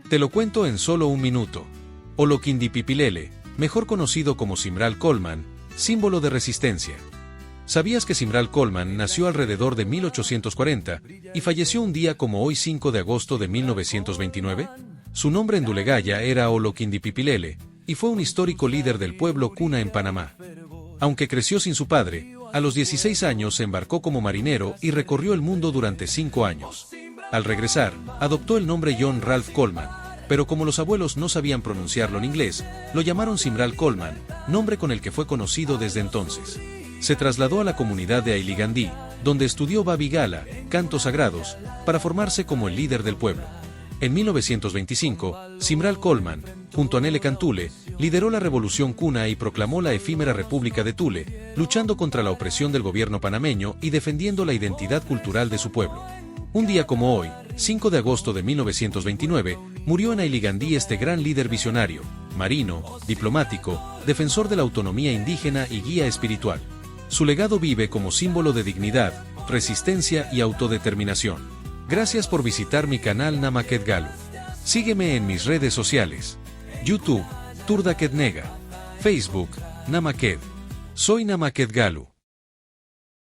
Te lo cuento en solo un minuto. Olokindipipilele, mejor conocido como Simral Colman, símbolo de resistencia. ¿Sabías que Simral Colman nació alrededor de 1840 y falleció un día como hoy 5 de agosto de 1929? Su nombre en Dulegaya era Olokindipipilele, y fue un histórico líder del pueblo Kuna en Panamá. Aunque creció sin su padre, a los 16 años se embarcó como marinero y recorrió el mundo durante 5 años. Al regresar, adoptó el nombre John Ralph Colman, pero como los abuelos no sabían pronunciarlo en inglés, lo llamaron Simral Colman, nombre con el que fue conocido desde entonces. Se trasladó a la comunidad de Ailigandí, donde estudió Babigala, cantos sagrados, para formarse como el líder del pueblo. En 1925, Simral Colman, junto a Nele Cantule, lideró la revolución Kuna y proclamó la efímera República de Tule, luchando contra la opresión del gobierno panameño y defendiendo la identidad cultural de su pueblo. Un día como hoy, 5 de agosto de 1929, murió en Ailigandí este gran líder visionario, marino, diplomático, defensor de la autonomía indígena y guía espiritual. Su legado vive como símbolo de dignidad, resistencia y autodeterminación. Gracias por visitar mi canal Namaked Galu. Sígueme en mis redes sociales. YouTube, Turda Kednega. Facebook, Namaked. Soy Namaked Galu.